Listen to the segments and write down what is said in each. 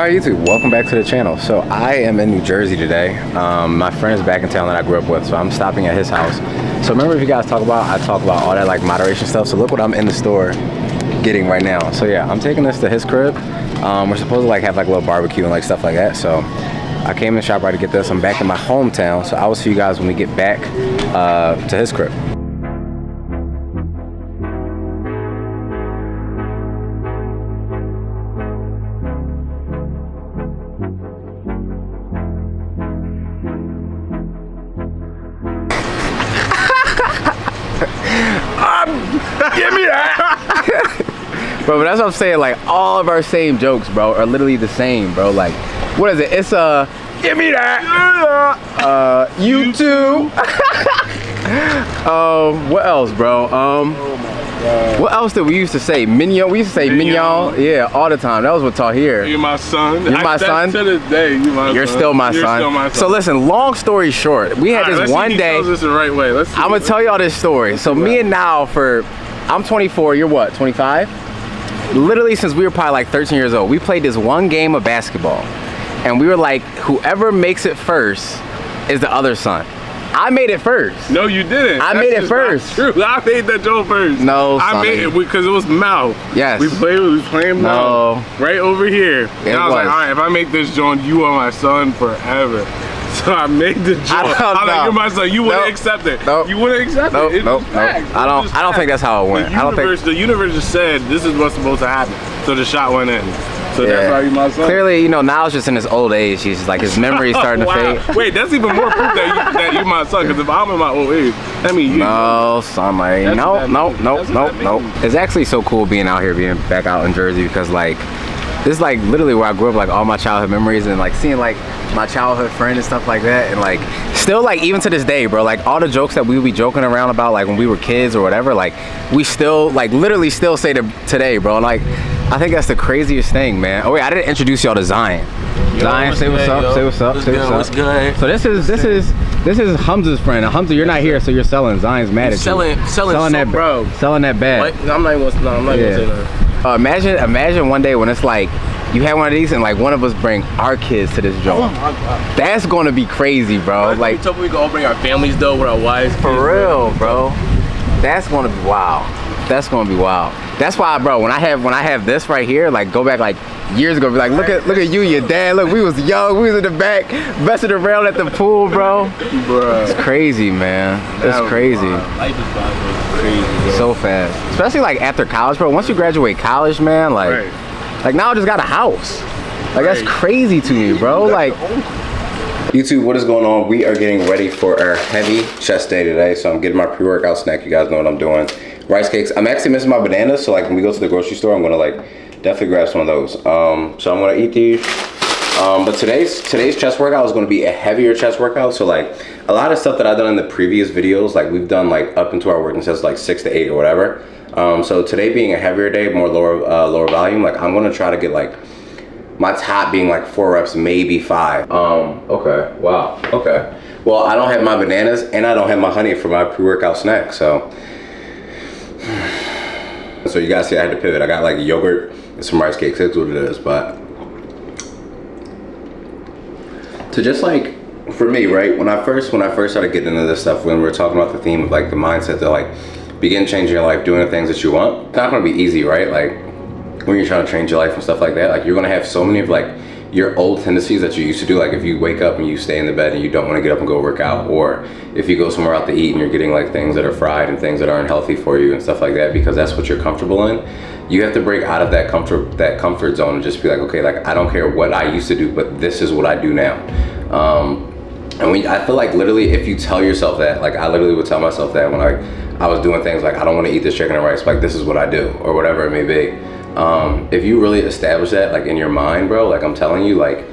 Alright YouTube, welcome back to the channel. So I am in New Jersey today. My friend is back in town that I grew up with, so I'm stopping at his house. So remember, if you guys talk about, I talk about all that like moderation stuff. So look what I'm in the store getting right now. So yeah, I'm taking this to his crib. We're supposed to like have like a little barbecue and like stuff like that. So I came in the shop right to get this. I'm back in my hometown, so I will see you guys when we get back to his crib. Give me that! Bro, but that's what I'm saying, like all of our same jokes, bro, are literally the same, bro. Like, what is it? It's Give me that! you too. What else, bro? Oh my God. What else did we used to say? Mignon. We used to say mignon. Yeah, all the time. That was what taught here. You're my son. You're my son. To this day, you're still my son. Still my son. So listen, long story short, we had this one day. Let's see if he tells us the right way. Let's see. I'm gonna tell y'all this story. So me and Now, I'm 24. You're what? 25? Literally since we were probably like 13 years old, we played this one game of basketball, and we were like, whoever makes it first is the other son. I made it first. No, you didn't. I made it first. True. I made that joke first. No, I made it because it was mouth. Yes. We was playing mouth. Right over here. And I was like, all right, if I make this joke, you are my son forever. So I made the joke. I'm like, you're my son. You wouldn't accept it. Nope. You wouldn't accept it. It was fact. I don't think that's how it went. The universe just said this is what's supposed to happen. So the shot went in. So that's why you my son. Clearly, you know, now it's just in his old age. He's just like, his memory's starting to fade. Wait, that's even more proof that you're my son. Because if I'm in my old age, I mean, you. No, son, like, no. It's actually so cool being out here, being back out in Jersey, because like, this is like literally where I grew up, like all my childhood memories, and like seeing like my childhood friend and stuff like that, and like still like even to this day, bro, like all the jokes that we would be joking around about like when we were kids or whatever, like we still like literally still say to today, bro. And like I think that's the craziest thing, man. Oh wait, I didn't introduce y'all to Zion. Zion, say what's up, say what's up, say what's up. What's good? So this is Hamza's friend. Now, Hamza, you're not here, so you're selling. Zion's mad at you. Selling that, bro. Selling that bag. What? I'm not even gonna say that. Imagine one day when it's like you had one of these and like one of us bring our kids to this joint. Oh my God. That's gonna be crazy, bro. Like we can all bring our families though with our wives. For real, bro. That's gonna be wild. That's gonna be wild. That's why, bro, when I have this right here, like go back like years ago, be like, look at you, your dad. Look, we was young, we was in the back, messing around at the pool, bro. Bruh. It's crazy, man. It's crazy. Life is crazy, bro. So fast. Especially like after college, bro. Once you graduate college, man, like now I just got a house. Like that's crazy to me, bro. Like YouTube, what is going on? We are getting ready for our heavy chest day today. So I'm getting my pre-workout snack. You guys know what I'm doing. Rice cakes. I'm actually missing my bananas. So like when we go to the grocery store, I'm gonna like definitely grab some of those. So I'm gonna eat these. But today's chest workout is gonna be a heavier chest workout. So like a lot of stuff that I've done in the previous videos, like we've done like up into our working sets like 6 to 8 or whatever. So today being a heavier day, more lower volume, like I'm gonna try to get like my top being like 4 reps, maybe 5. Okay, wow, okay. Well, I don't have my bananas and I don't have my honey for my pre-workout snack, so you guys see I had to pivot. I got like yogurt and some rice cakes, that's what it is. But to just like, for me, right, when I first started getting into this stuff, when we were talking about the theme of like the mindset to like begin changing your life, doing the things that you want, it's not gonna be easy, right? Like when you're trying to change your life and stuff like that, like you're gonna have so many of like your old tendencies that you used to do. Like if you wake up and you stay in the bed and you don't want to get up and go work out, or if you go somewhere out to eat and you're getting like things that are fried and things that aren't healthy for you and stuff like that, because that's what you're comfortable in. You have to break out of that comfort zone and just be like, okay, like I don't care what I used to do, but this is what I do now. And I feel like literally if you tell yourself that, like I literally would tell myself that when I was doing things like I don't want to eat this chicken and rice, like this is what I do, or whatever it may be. If you really establish that like in your mind, bro, like I'm telling you, like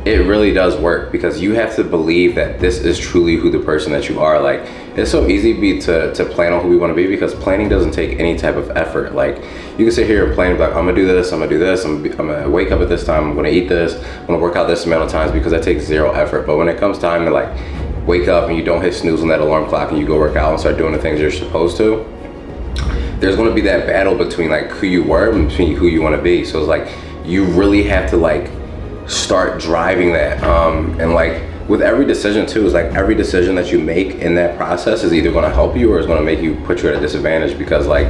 it really does work, because you have to believe that this is truly who the person that you are. Like it's so easy to plan on who we want to be, because planning doesn't take any type of effort. Like you can sit here and plan like I'm gonna do this, I'm gonna do this, I'm gonna wake up at this time, I'm gonna eat this, I'm gonna work out this amount of times, because that takes 0 effort. But when it comes time to like wake up and you don't hit snooze on that alarm clock and you go work out and start doing the things you're supposed to, there's going to be that battle between like who you were and between who you want to be. So it's like you really have to like start driving that. And like with every decision too, is like every decision that you make in that process is either going to help you or is going to make you put you at a disadvantage, because like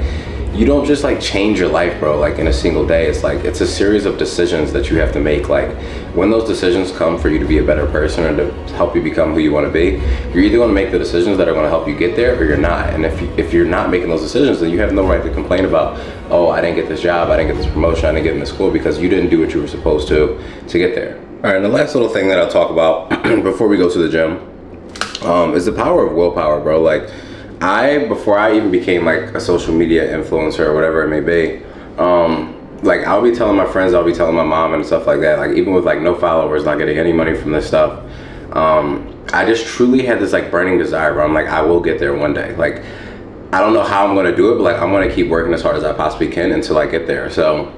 you don't just like change your life, bro, like in a single day. It's like it's a series of decisions that you have to make. Like when those decisions come for you to be a better person or to help you become who you want to be, you're either going to make the decisions that are going to help you get there or you're not. And if you're not making those decisions, then you have no right to complain about, oh, I didn't get this job, I didn't get this promotion, I didn't get into school, because you didn't do what you were supposed to get there. All right, and the last little thing that I'll talk about before we go to the gym is the power of willpower, bro. Like before I even became like a social media influencer or whatever it may be, like I'll be telling my friends, I'll be telling my mom and stuff like that, like even with like no followers, not getting any money from this stuff, I just truly had this like burning desire, bro. I'm like, I will get there one day. Like I don't know how I'm gonna do it, but like I'm gonna keep working as hard as I possibly can until I get there. So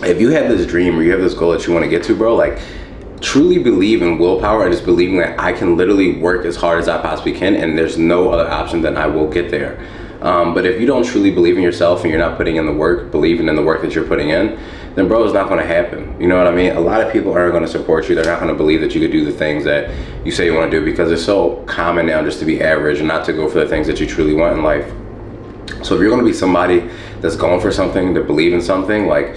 if you have this dream or you have this goal that you want to get to, bro, like truly believe in willpower and just believing that I can literally work as hard as I possibly can and there's no other option than I will get there. But if you don't truly believe in yourself and you're not putting in the work, believing in the work that you're putting in, then bro, it's not going to happen. You know what I mean? A lot of people aren't going to support you. They're not going to believe that you could do the things that you say you want to do, because it's so common now just to be average and not to go for the things that you truly want in life. So if you're going to be somebody that's going for something, to believe in something, like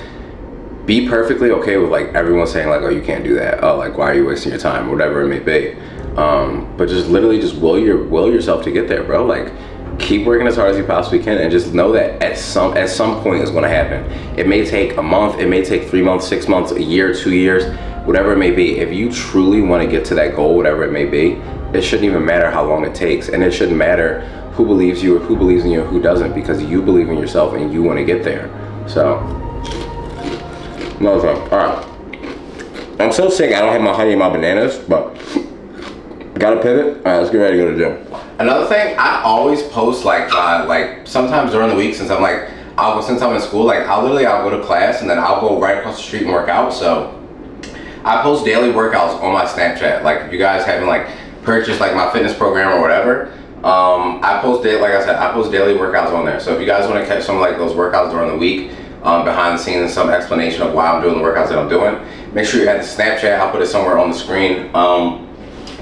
be perfectly okay with like everyone saying like, oh, you can't do that, oh, like why are you wasting your time, whatever it may be, but just literally just will yourself to get there, bro. Like keep working as hard as you possibly can and just know that at some point it's going to happen. It may take a month, it may take 3 months, 6 months, a year, 2 years, whatever it may be. If you truly want to get to that goal, whatever it may be, it shouldn't even matter how long it takes, and it shouldn't matter who believes you or who believes in you or who doesn't, because you believe in yourself and you want to get there. So no, all right. I'm so sick, I don't have my honey and my bananas, but gotta pivot. All right, let's get ready to go to the gym. Another thing, I always post like sometimes during the week, since I'm in school, like I'll go to class and then I'll go right across the street and work out. So I post daily workouts on my Snapchat. Like if you guys haven't like purchased like my fitness program or whatever, I post daily workouts on there. So if you guys want to catch some like those workouts during the week, behind the scenes and some explanation of why I'm doing the workouts that I'm doing, make sure you add the Snapchat. I'll put it somewhere on the screen.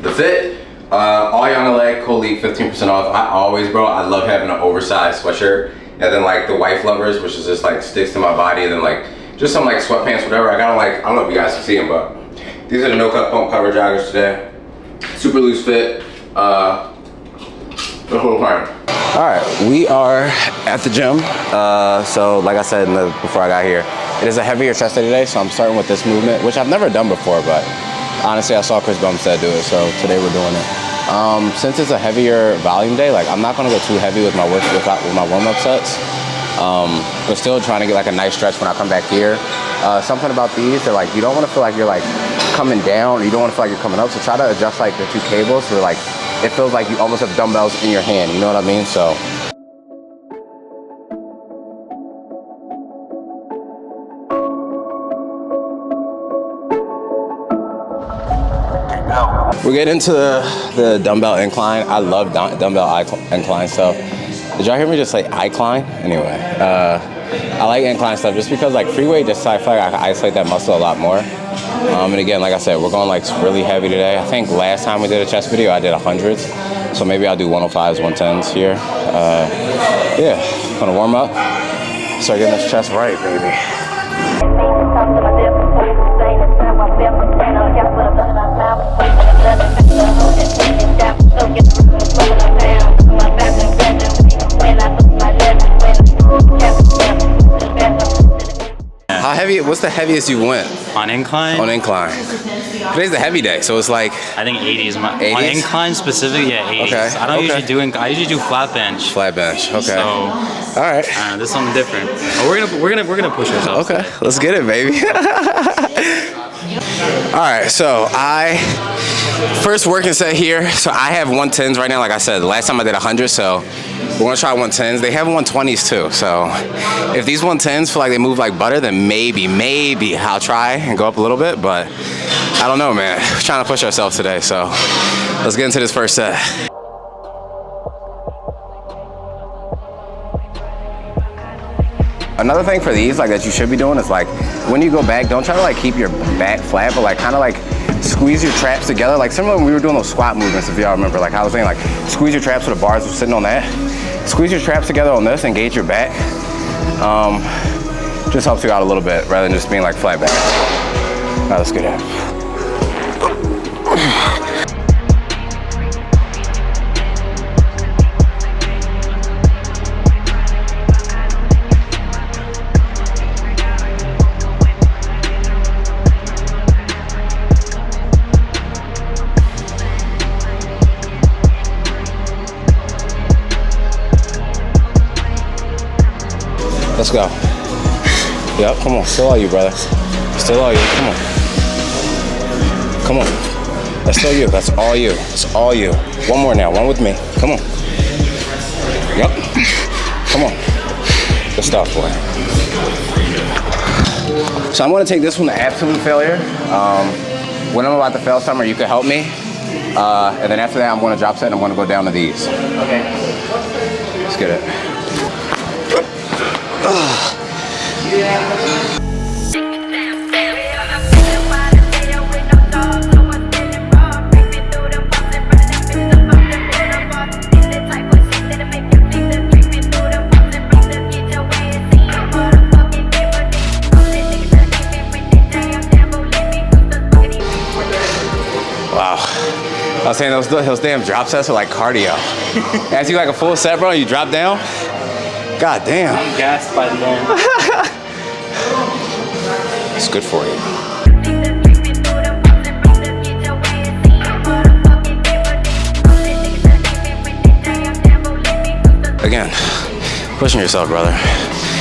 The fit, all young LA, code league 15% off. I love having an oversized sweatshirt, and then like the wife lovers, which is just like sticks to my body, and then like just some like sweatpants, whatever. I got like, I don't know if you guys can see them, but these are the no cut pump cover joggers today. Super loose fit, the whole part. All right, we are at the gym. So like I said before I got here, it is a heavier chest day today, so I'm starting with this movement, which I've never done before, but honestly, I saw Chris Bumstead do it, so today we're doing it. Since it's a heavier volume day, like I'm not gonna go too heavy with my warm-up sets. But still trying to get like a nice stretch when I come back here. Something about these, they're like, you don't wanna feel like you're like coming down, or you don't wanna feel like you're coming up, so try to adjust like the two cables so like it feels like you almost have dumbbells in your hand, you know what I mean? So we're getting into the dumbbell incline. I love dumbbell incline stuff. Did y'all hear me just say incline? Anyway, I like incline stuff just because like free weight, just I feel like I can isolate that muscle a lot more. And again, like I said, we're going like really heavy today. I think last time we did a chest video, I did 100s. So maybe I'll do 105s, 110s here. Yeah, gonna warm up. Start getting this chest right, baby. How heavy? What's the heaviest you went? On incline? On incline. Today's the heavy day, so it's like I think 80s. 80s? On incline specific, yeah, 80s. Okay. I don't usually do I usually do flat bench. Flat bench. Okay. So, all right. This is something different. But we're gonna push ourselves. Okay. Let's get it, baby. All right. So first working set here. So I have 110s right now. Like I said, the last time I did 100. So we're gonna try 110s. They have 120s too. So if these 110s feel like they move like butter, then maybe I'll try and go up a little bit. But I don't know, man. We're trying to push ourselves today. So let's get into this first set. another thing for these, like that you should be doing is like, when you go back, don't try to like keep your back flat, but like kind of like squeeze your traps together. Like similar when we were doing those squat movements, if y'all remember, like I was saying, like squeeze your traps with the bars, sitting on that. Squeeze your traps together on this, engage your back. Just helps you out a little bit rather than just being like flat back. All right, let's get it. Let's go. Yep, come on. Still all you, brother. Still all you. Come on. Come on. That's still you. That's all you. It's all you. One more now. One with me. Come on. Yep. Come on. Good stuff, boy. So I'm going to take this one to absolute failure. When I'm about to fail somewhere, you can help me. And then after that, I'm going to drop set and I'm going to go down to these. Okay. Let's get it. Wow. I was saying those damn drop sets are like cardio. As you like a full set, bro, you drop down. God damn. I'm gassed by the end. It's good for you. Again, pushing yourself, brother.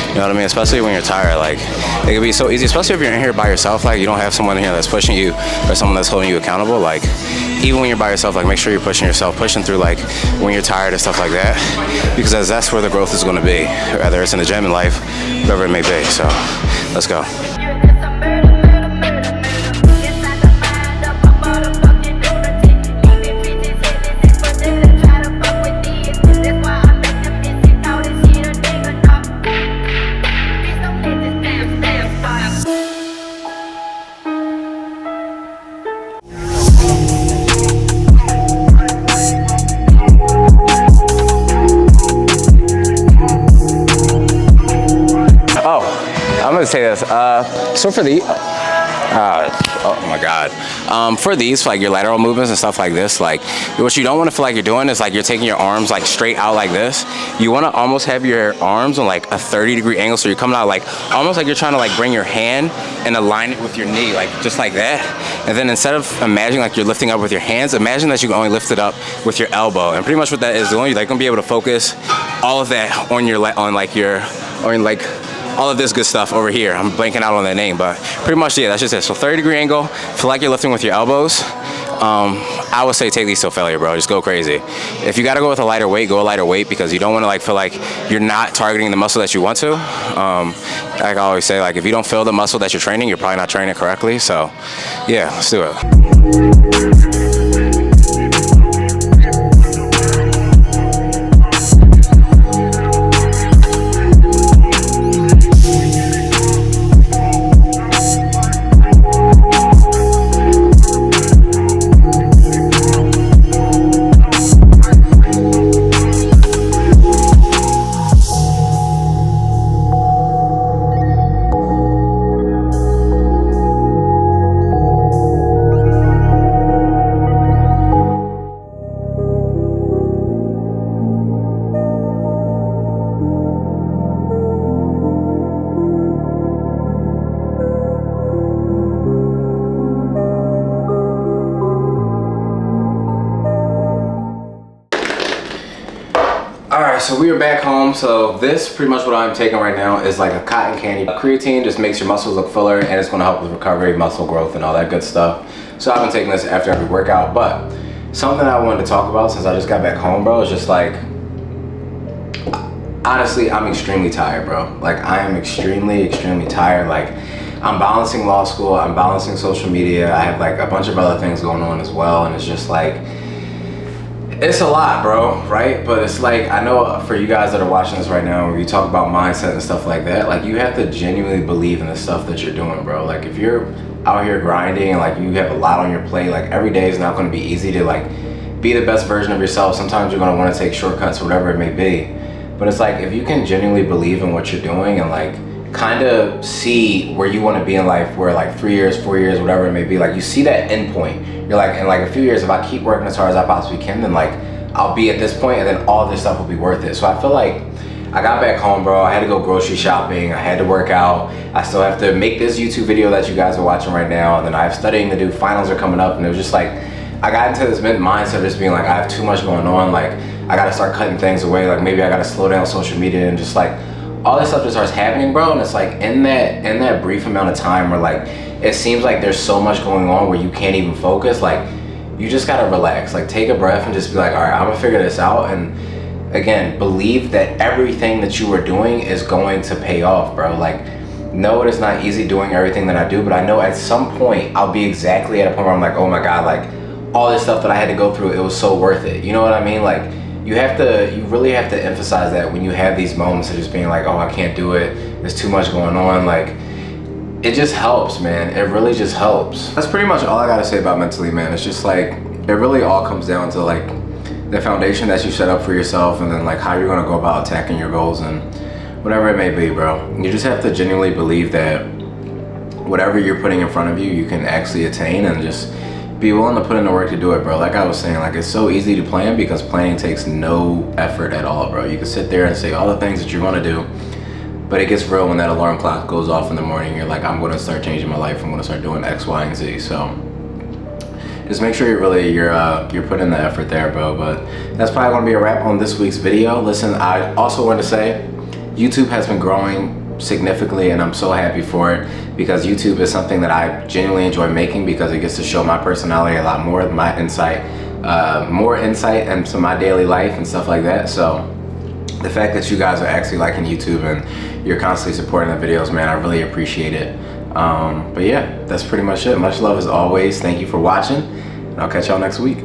You know what I mean? Especially when you're tired, like, it can be so easy, especially if you're in here by yourself, like, you don't have someone in here that's pushing you or someone that's holding you accountable, like, even when you're by yourself, like, make sure you're pushing yourself, pushing through, like, when you're tired and stuff like that, because that's where the growth is gonna be, whether it's in the gym, in life, whatever it may be, so, let's go. I'm gonna say this. So for the, oh my God. For these, like your lateral movements and stuff like this, like what you don't want to feel like you're doing is like you're taking your arms like straight out like this. You want to almost have your arms on like a 30-degree angle, so you're coming out like almost like you're trying to like bring your hand and align it with your knee, like just like that. And then instead of imagining like you're lifting up with your hands, imagine that you can only lift it up with your elbow. And pretty much what that is doing, you're like gonna be able to focus all of that on your all of this good stuff over here. I'm blanking out on that name, but pretty much, yeah, that's just it. So 30-degree angle, feel like you're lifting with your elbows. I would say take these till failure, bro. Just go crazy. If you gotta go with a lighter weight, go a lighter weight, because you don't wanna like feel like you're not targeting the muscle that you want to. Like I always say, like if you don't feel the muscle that you're training, you're probably not training it correctly. So yeah, let's do it. So we are back home. So this pretty much what I'm taking right now is like a cotton candy. Creatine just makes your muscles look fuller and it's going to help with recovery, muscle growth, and all that good stuff. So I've been taking this after every workout. But something I wanted to talk about since I just got back home, bro, is just like, honestly, I'm extremely tired, bro. Like I am extremely tired. Like I'm balancing law school, I'm balancing social media, I have like a bunch of other things going on as well, and it's just like, It's a lot, bro, right? But it's like, I know for you guys that are watching this right now, where you talk about mindset and stuff like that, like you have to genuinely believe in the stuff that you're doing, bro. Like if you're out here grinding and like you have a lot on your plate, like every day is not going to be easy to like be the best version of yourself. Sometimes you're going to want to take shortcuts or whatever it may be. But it's like, if you can genuinely believe in what you're doing and like kind of see where you want to be in life, where like 3 years, 4 years, whatever it may be, like you see that end point. You're like, in like a few years, if I keep working as hard as I possibly can, then like I'll be at this point and then all this stuff will be worth it. So I feel like I got back home, bro. I had to go grocery shopping. I had to work out. I still have to make this YouTube video that you guys are watching right now. And then I have studying to do. Finals are coming up. And it was just like, I got into this mindset of just being like, I have too much going on. Like, I got to start cutting things away. Like, maybe I got to slow down social media and just like, all this stuff just starts happening, bro. And it's like, in that brief amount of time where like, it seems like there's so much going on where you can't even focus. Like, you just got to relax. Like, take a breath and just be like, all right, I'm going to figure this out. And again, believe that everything that you are doing is going to pay off, bro. Like, no, it is not easy doing everything that I do, but I know at some point I'll be exactly at a point where I'm like, oh my God, like all this stuff that I had to go through, it was so worth it. You know what I mean? Like, you really have to emphasize that when you have these moments of just being like, oh, I can't do it, there's too much going on. Like, it just helps, man. It really just helps. That's pretty much all I gotta say about mentally, man. It's just like, it really all comes down to like the foundation that you set up for yourself, and then like how you're gonna go about attacking your goals and whatever it may be, bro. You just have to genuinely believe that whatever you're putting in front of you, you can actually attain, and just be willing to put in the work to do it, bro. Like I was saying, like it's so easy to plan because planning takes no effort at all, bro. You can sit there and say all the things that you're gonna do, but it gets real when that alarm clock goes off in the morning. You're like, I'm gonna start changing my life. I'm gonna start doing X, Y, and Z. So just make sure you're putting the effort there, bro. But that's probably gonna be a wrap on this week's video. Listen, I also want to say YouTube has been growing significantly, and I'm so happy for it, because YouTube is something that I genuinely enjoy making, because it gets to show my personality a lot more, my insight, more insight into my daily life and stuff like that. So the fact that you guys are actually liking YouTube and you're constantly supporting the videos, man, I really appreciate it. But yeah, that's pretty much it. Much love as always. Thank you for watching, and I'll catch y'all next week.